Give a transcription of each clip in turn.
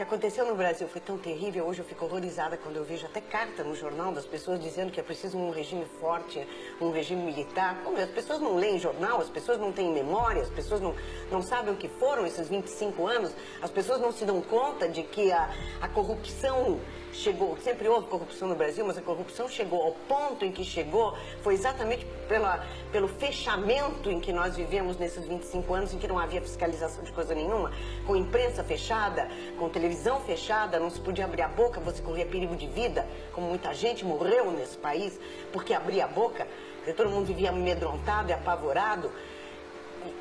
que aconteceu no Brasil foi tão terrível. Hoje eu fico horrorizada quando eu vejo até carta no jornal das pessoas dizendo que é preciso um regime forte, um regime militar. Como as pessoas não leem jornal, as pessoas não têm memória, as pessoas não sabem o que foram esses 25 anos, as pessoas não se dão conta de que a corrupção chegou, sempre houve corrupção no Brasil, mas a corrupção chegou ao ponto em que chegou, foi exatamente pelo fechamento em que nós vivemos nesses 25 anos, em que não havia fiscalização de coisa nenhuma, com imprensa fechada, com televisão fechada, não se podia abrir a boca, você corria perigo de vida, como muita gente morreu nesse país, porque abria a boca, porque todo mundo vivia amedrontado e apavorado.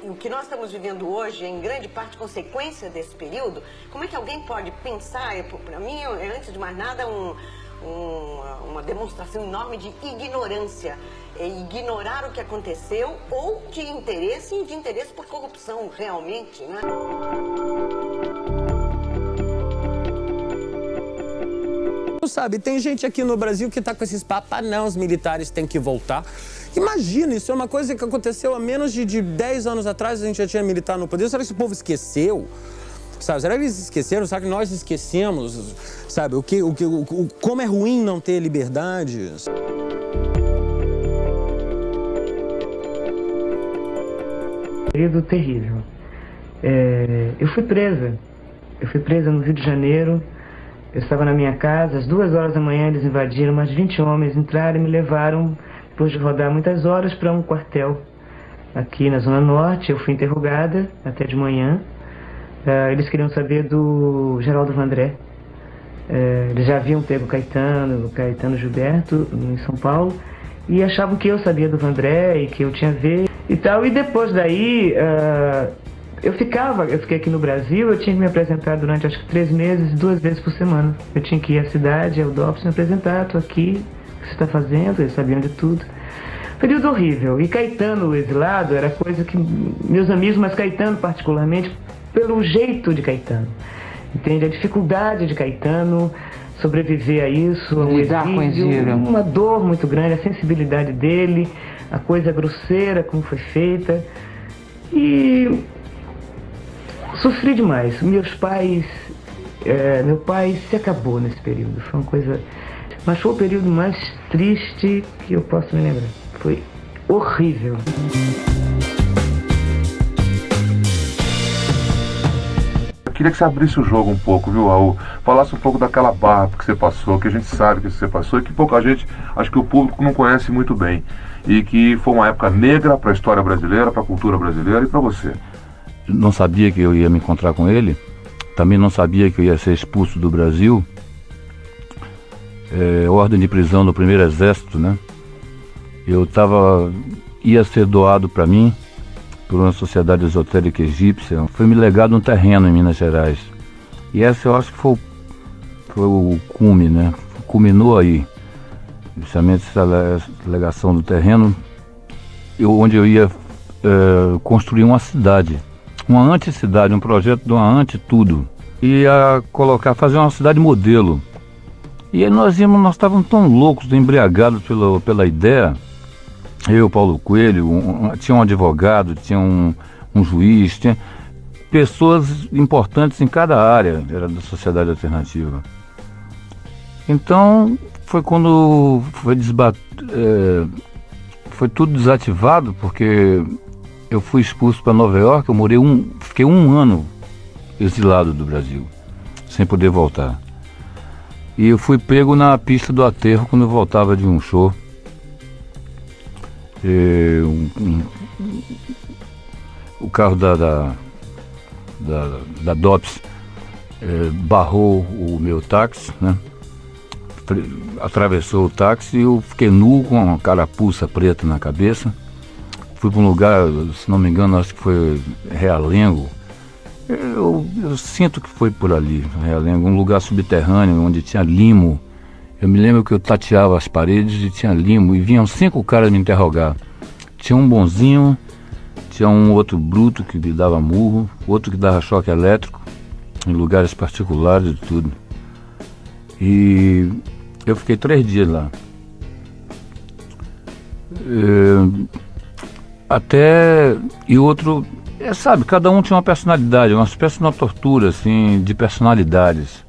E o que nós estamos vivendo hoje é, em grande parte, consequência desse período. Como é que alguém pode pensar, para mim, é, antes de mais nada, uma demonstração enorme de ignorância. É ignorar o que aconteceu ou de interesse por corrupção, realmente, né? Sabe, tem gente aqui no Brasil que tá com esses papos, não, os militares têm que voltar. Imagina, isso é uma coisa que aconteceu há menos de 10 anos atrás, a gente já tinha militar no poder. Será que esse povo esqueceu? Sabe, será que eles esqueceram? Será que nós esquecemos? Sabe, como é ruim não ter liberdade? Período terrível. Eu fui presa no Rio de Janeiro. Eu estava na minha casa, às 2 horas da manhã eles invadiram, mais 20 homens entraram e me levaram, depois de rodar muitas horas, para um quartel aqui na Zona Norte. Eu fui interrogada até de manhã. Eles queriam saber do Geraldo Vandré. Eles já haviam pego Caetano Gilberto em São Paulo e achavam que eu sabia do Vandré e que eu tinha a ver e tal. E depois daí eu fiquei aqui no Brasil, eu tinha que me apresentar durante acho que 3 meses, 2 vezes por semana. Eu tinha que ir à cidade, ao DOPS, me apresentar, tô aqui, o que você está fazendo? Eles sabiam de tudo. Período horrível. E Caetano, o exilado, era coisa que meus amigos, mas Caetano particularmente, pelo jeito de Caetano. Entende? A dificuldade de Caetano, sobreviver a isso, a um exílio, uma dor muito grande, a sensibilidade dele, a coisa grosseira como foi feita. E sofri demais. Meu pai se acabou nesse período. Foi uma coisa... Mas foi o período mais triste que eu posso me lembrar. Foi horrível. Eu queria que você abrisse o jogo um pouco, viu, Raul? Falasse um pouco daquela barra que você passou, que a gente sabe que você passou e que pouca gente, acho que o público não conhece muito bem. E que foi uma época negra para a história brasileira, para a cultura brasileira e para você. Não sabia que eu ia me encontrar com ele, também não sabia que eu ia ser expulso do Brasil. Ordem de prisão no primeiro exército, né? Ia ser doado para mim por uma sociedade esotérica egípcia. Foi me legado um terreno em Minas Gerais. E essa eu acho que foi o cume, né? Culminou aí. Justamente essa legação do terreno, onde eu ia construir uma cidade. Uma anticidade, um projeto de uma anti-tudo. Ia fazer uma cidade modelo. E aí nós estávamos tão loucos, embriagados pela ideia. Eu, Paulo Coelho, tinha um advogado, tinha um juiz, tinha pessoas importantes em cada área, era da sociedade alternativa. Então, foi quando foi tudo desativado, porque eu fui expulso para Nova York, fiquei 1 ano exilado do Brasil, sem poder voltar. E eu fui pego na pista do aterro quando eu voltava de um show. O carro da DOPS barrou o meu táxi, né? Atravessou o táxi e eu fiquei nu com uma carapuça preta na cabeça. Fui para um lugar, se não me engano, acho que foi Realengo. Eu sinto que foi por ali, Realengo, um lugar subterrâneo onde tinha limo. Eu me lembro que eu tateava as paredes e tinha limo e vinham 5 caras me interrogar. Tinha um bonzinho, tinha um outro bruto que me dava murro, outro que dava choque elétrico em lugares particulares e tudo. E eu fiquei 3 dias lá. E outro sabe, cada um tinha uma personalidade, uma espécie de uma tortura, assim, de personalidades.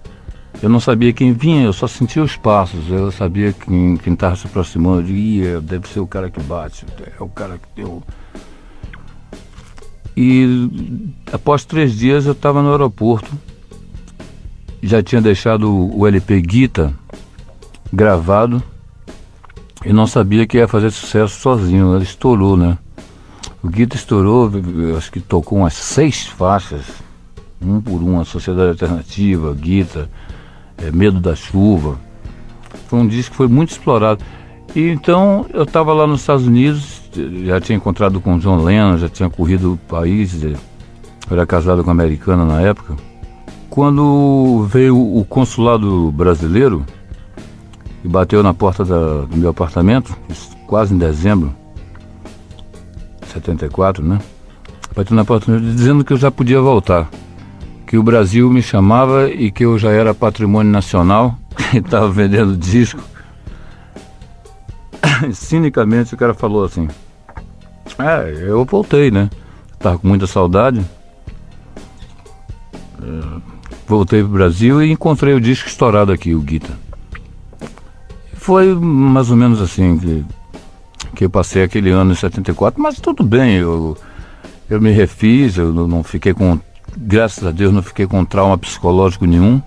Eu não sabia quem vinha, eu só sentia os passos, eu sabia quem estava se aproximando, eu digo, deve ser o cara que bate, é o cara que deu... E após 3 dias eu estava no aeroporto, já tinha deixado o LP Guita gravado e não sabia que ia fazer sucesso sozinho, ele estourou, né? O Guita estourou, acho que tocou umas 6 faixas, um por um, a Sociedade Alternativa, Guita, Medo da Chuva. Foi um disco que foi muito explorado. E então eu estava lá nos Estados Unidos, já tinha encontrado com o John Lennon, já tinha corrido o país, eu era casado com uma americana na época. Quando veio o consulado brasileiro e bateu na porta do meu apartamento, quase em dezembro de 74, né? Bateu na porta dizendo que eu já podia voltar, que o Brasil me chamava e que eu já era patrimônio nacional e estava vendendo disco. Cinicamente o cara falou assim, eu voltei, né? Estava com muita saudade. Voltei para o Brasil e encontrei o disco estourado aqui, o Guita. Foi mais ou menos assim que eu passei aquele ano em 74, mas tudo bem, eu me refiz, eu não fiquei com, graças a Deus, não fiquei com trauma psicológico nenhum.